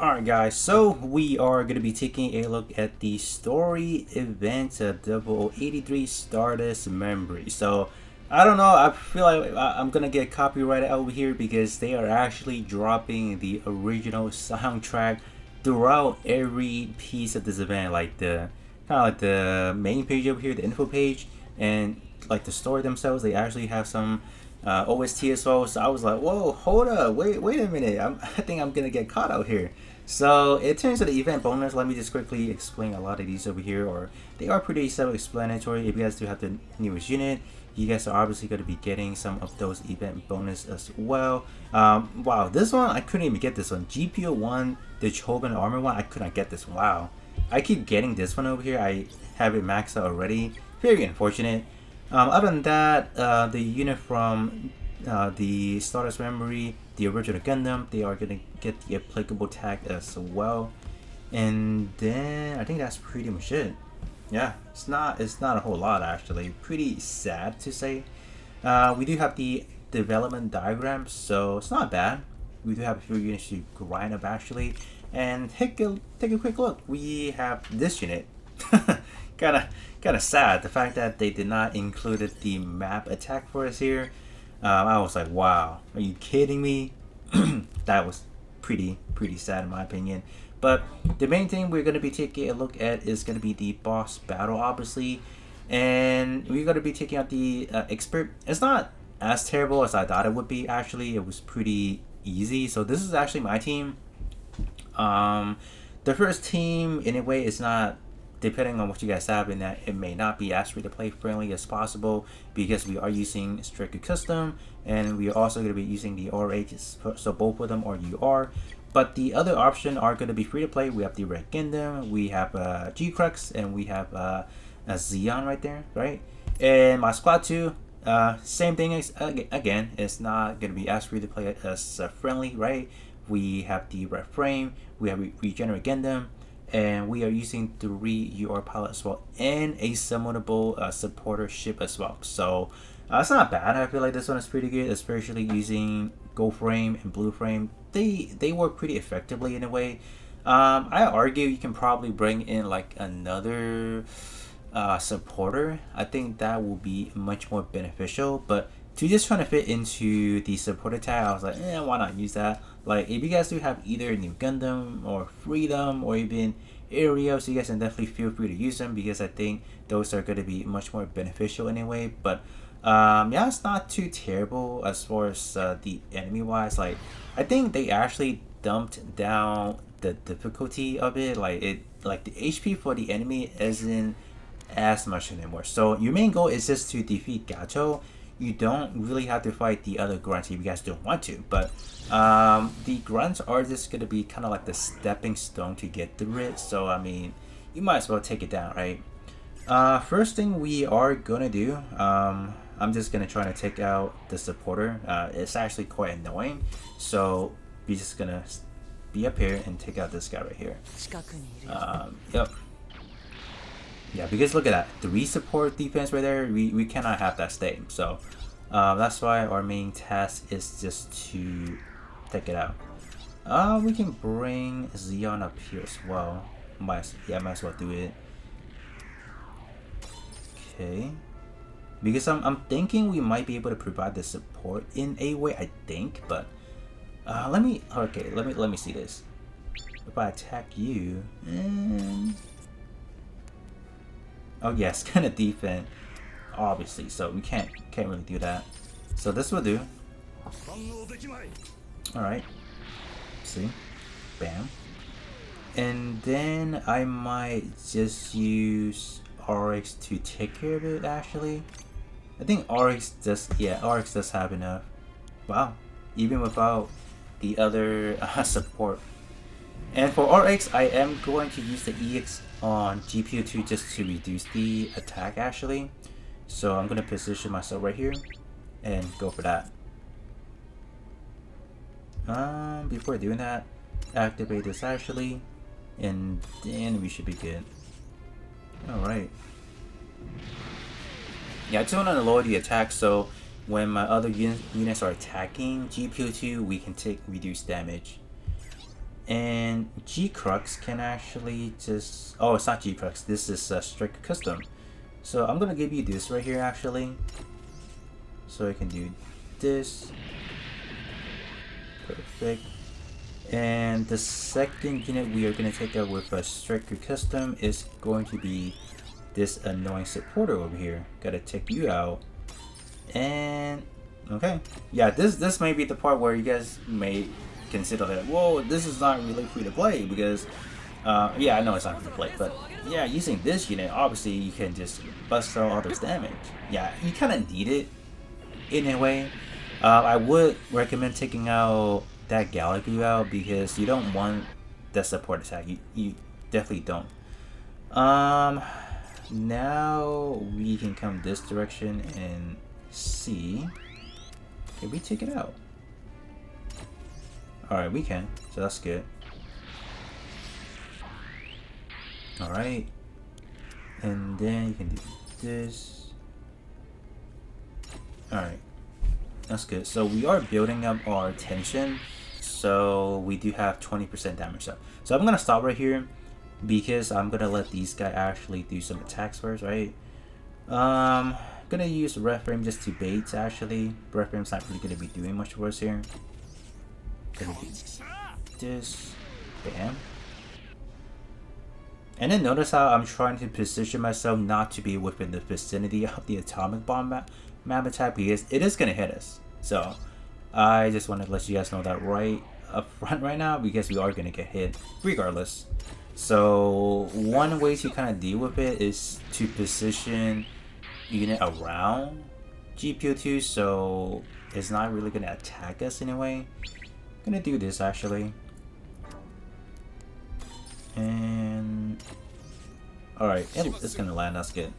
Alright guys, so we are going to be taking a look at the story event of 0083 Stardust Memory. So, I don't know, I feel like I'm going to get copyrighted over here because they are actually dropping the original soundtrack throughout every piece of this event. Like the, kind of like the main page over here, the info page, and like the story themselves, they actually have some OST as well. So I was like, whoa, hold up, wait a minute. I think I'm gonna get caught out here. So in terms of the event bonus, let me just quickly explain a lot of these over here, or they are pretty self-explanatory. If you guys do have the newest unit, you guys are obviously going to be getting some of those event bonus as well. Wow, this one I couldn't even get this one. GP01, the Choban armor one, I could not get this one. Wow, I keep getting this one over here. I have it maxed out already. Very unfortunate. Other than that, the unit from the Stardust Memory, the original Gundam, they are going to get the applicable tag as well. And then I think that's pretty much it. Yeah, it's not a whole lot actually. Pretty sad to say. We do have the development diagram, so it's not bad. We do have a few units to grind up actually. And take a quick look. We have this unit. Kinda sad the fact that they did not include the map attack for us here. I was like, wow, are you kidding me? That was pretty sad in my opinion. But the main thing we're going to be taking a look at is going to be the boss battle, obviously. And we're going to be taking out the expert. It's not as terrible as I thought it would be, actually. It was pretty easy. So this is actually my team. The first team, in a way, is not, depending on what you guys have in that, it may not be as free to play friendly as possible because we are using strictly custom, and we are also going to be using the RH, so both of them are UR. But the other option are going to be free to play. We have the Red Gundam, we have G-Crux, and we have a Xeon right there, right? And my squad 2, same thing as, again, it's not going to be as free to play as friendly, right? We have the Red Frame, we have Regenerate Gundam, and we are using 3 UR pilot as well, and a summonable supporter ship as well. So it's not bad. I feel like this one is pretty good, especially using Gold Frame and Blue Frame. They work pretty effectively in a way. I argue you can probably bring in like another supporter. I think that will be much more beneficial, but to just trying to fit into the supporter tag, I was like, why not use that? Like, if you guys do have either New Gundam or Freedom or even Aerials, you guys can definitely feel free to use them because I think those are going to be much more beneficial anyway. But yeah, it's not too terrible as far as the enemy wise. Like, I think they actually dumped down the difficulty of it. Like the HP for the enemy isn't as much anymore. So your main goal is just to defeat Gato. You don't really have to fight the other grunts if you guys don't want to, but the grunts are just going to be kind of like the stepping stone to get through it. So I mean, you might as well take it down, right? First thing we are gonna do, I'm just gonna try to take out the supporter. It's actually quite annoying, so we're just gonna be up here and take out this guy right here. Yep. Yeah, because look at that, 3 support defense right there. We cannot have that stay. So that's why our main task is just to take it out. We can bring Xeon up here as well. Might as well do it. Okay. Because I'm thinking we might be able to provide the support in a way, I think, but let me see this. If I attack you, and oh yes, gonna defend, obviously, so we can't really do that. So this will do. Alright. See? Bam. And then I might just use RX to take care of it actually. I think RX does have enough. Wow. Even without the other support. And for RX, I am going to use the EX on GP02 just to reduce the attack actually. So I'm going to position myself right here and go for that. Before doing that, activate this actually, and then we should be good. Alright. Yeah, I just want to lower the attack so when my other units are attacking GP02, we can take reduced damage. And G Crux can actually just, oh, it's not G Crux, this is a strict custom. So I'm gonna give you this right here actually. So I can do this. Perfect. And the second unit we are gonna take out with a strict custom is going to be this annoying supporter over here. Gotta take you out. And okay, yeah, this may be the part where you guys may consider that, whoa, this is not really free to play, because yeah, I know it's not free to play, but yeah, using this unit, obviously you can just bust out all this damage. Yeah, you kind of need it in a way. I would recommend taking out that Galaxy out, because you don't want that support attack. You definitely don't. Now we can come this direction and see. Can we take it out? Alright, we can. So that's good. Alright. And then you can do this. Alright. That's good. So we are building up our tension. So we do have 20% damage up. So I'm going to stop right here, because I'm going to let these guys actually do some attacks first, right? Gonna use Red Frame just to bait actually. Red Frame's not really gonna be doing much for us here. Gonna do this. Bam. And then notice how I'm trying to position myself not to be within the vicinity of the atomic bomb map attack, because it is gonna hit us. So I just want to let you guys know that right up front right now, because we are gonna get hit regardless. So one way to kind of deal with it is to position unit around GP02, so it's not really gonna attack us in a way. I'm gonna do this actually. And alright, it's gonna land, that's good.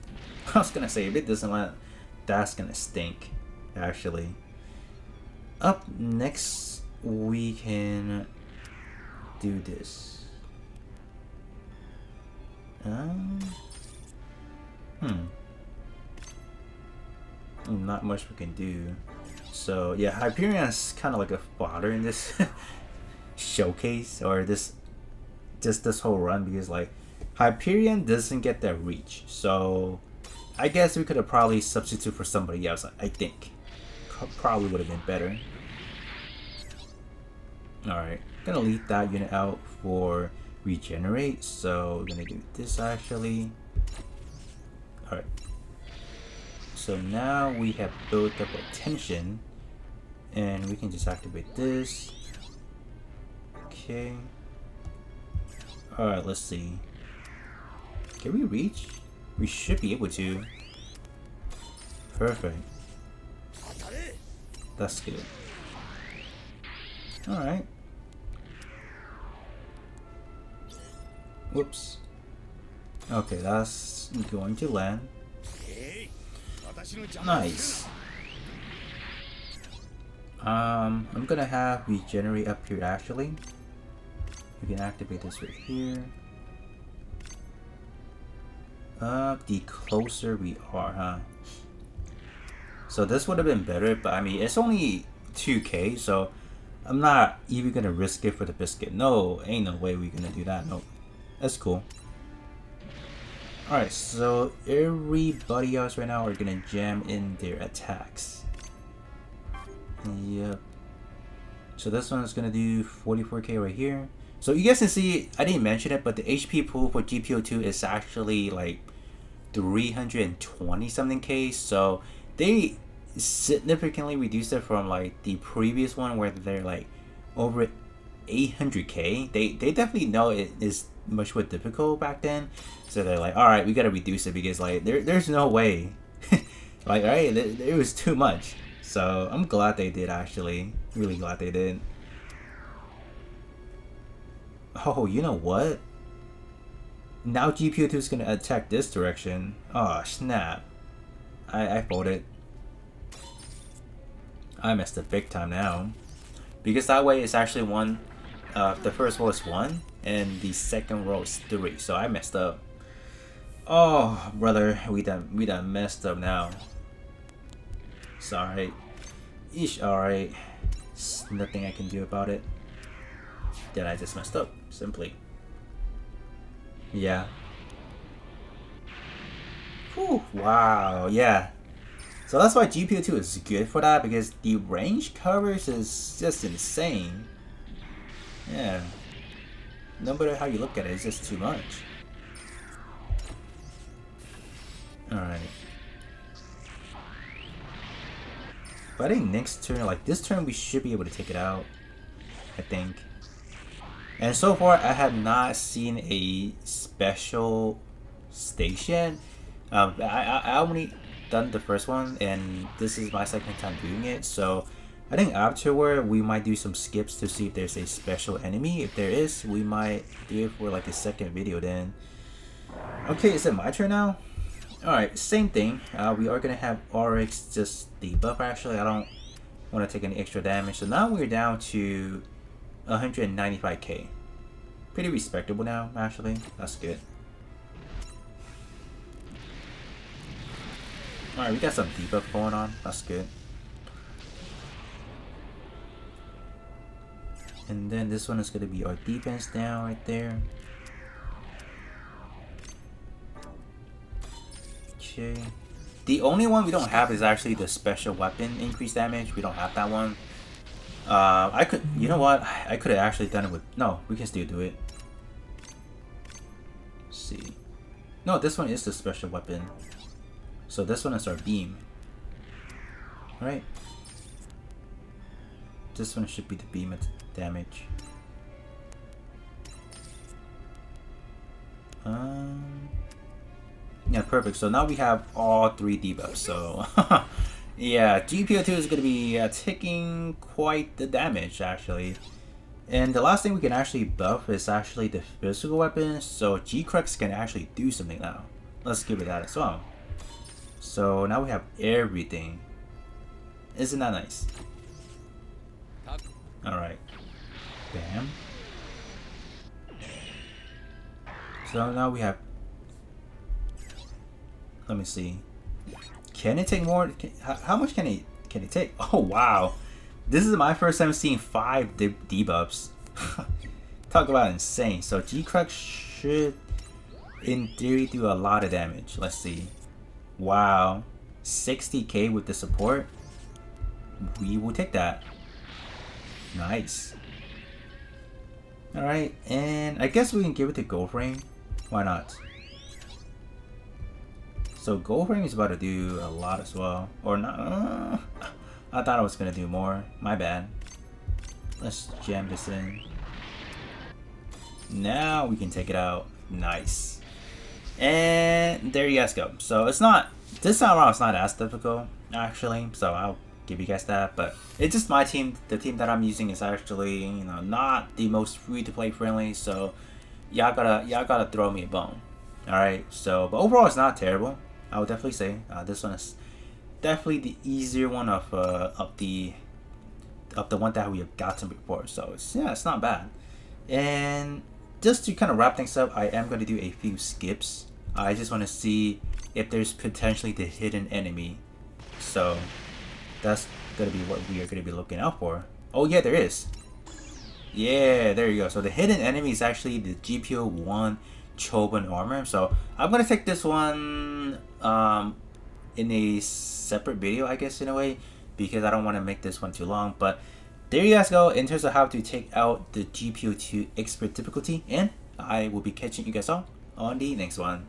I was gonna say, if it doesn't land, that's gonna stink actually. Up next we can do this. Not much we can do. So yeah, Hyperion's kind of like a fodder in this showcase, or this whole run, because like Hyperion doesn't get that reach. So I guess we could have probably substituted for somebody else. I think probably would have been better. Alright, gonna leave that unit out for regenerate, so we're gonna do this actually. Alright, so now we have built up our tension, and we can just activate this. Okay. Alright, let's see. Can we reach? We should be able to. Perfect. That's good. Alright. Whoops. Okay, that's going to land. Nice. I'm gonna have regenerate up here actually. We can activate this right here. The closer we are, huh? So this would have been better, but I mean, it's only 2k, so I'm not even gonna risk it for the biscuit. No, ain't no way we're gonna do that. Nope. That's cool. Alright, so everybody else right now are gonna jam in their attacks. Yep. So this one is gonna do 44k right here. So you guys can see, I didn't mention it, but the HP pool for GP02 is actually like 320 something k. So they significantly reduced it from like the previous one where they're like over 800k. They definitely know it is much more difficult back then, so they're like, all right, we gotta reduce it, because like there's no way like, right, it was too much. So I'm glad they did, actually really glad they did. Oh, you know what, now GP02 is gonna attack this direction. Oh snap, I folded. I messed up big time now, because that way it's actually one. The first row is 1 and the second row is 3, so I messed up. Oh brother, we done messed up now. Sorry. Alright, nothing I can do about it. then I just messed up, simply. Yeah. Whew, wow, yeah. So that's why GP02 is good for that, because the range coverage is just insane. Yeah. No matter how you look at it, it's just too much. Alright. But I think next turn, like this turn, we should be able to take it out. I think. And so far, I have not seen a special station. I only done the first one, and this is my second time doing it. So I think afterward, we might do some skips to see if there's a special enemy. If there is, we might do it for like a second video then. Okay, is it my turn now? Alright, same thing. We are going to have RX just debuff actually. I don't want to take any extra damage. So now we're down to 195k. Pretty respectable now, actually. That's good. Alright, we got some debuff going on. That's good. And then this one is going to be our defense down right there. Okay. The only one we don't have is actually the special weapon increased damage. We don't have that one. I could, you know what? I could have actually done it with, no, we can still do it. Let's see. No, this one is the special weapon. So this one is our beam. Right? This one should be the beam damage. Yeah, perfect. So now we have all 3 debuffs. So yeah, GP02 is going to be taking quite the damage actually. And the last thing we can actually buff is actually the physical weapon. So G-Crux can actually do something now. Let's give it that as well. So now we have everything. Isn't that nice? Alright. Bam. So now we have, let me see. Can it take more? How much can it take? Oh wow, this is my first time seeing 5 debuffs. Talk about insane. So G-Crux should, in theory, do a lot of damage. Let's see. Wow, 60k with the support. We will take that. Nice. All right, and I guess we can give it to Gold Frame. Why not? So Gold Frame is about to do a lot as well. Or not. I thought I was going to do more. My bad. Let's jam this in. Now we can take it out. Nice. And there you guys go. So it's not, this time around it's not as difficult actually. So I'll give you guys that. But it's just my team. The team that I'm using is actually, you know, not the most free to play friendly. So y'all gotta throw me a bone. Alright, so but overall it's not terrible. I would definitely say this one is definitely the easier one of the one that we have gotten before. So it's, yeah, it's not bad. And just to kind of wrap things up, I am going to do a few skips. I just want to see if there's potentially the hidden enemy. So that's going to be what we are going to be looking out for. Oh yeah, there is. Yeah, there you go. So the hidden enemy is actually the GP01 Choban armor. So I'm gonna take this one in a separate video, I guess, in a way, because I don't want to make this one too long. But there you guys go in terms of how to take out the GP02 expert difficulty, and I will be catching you guys all on the next one.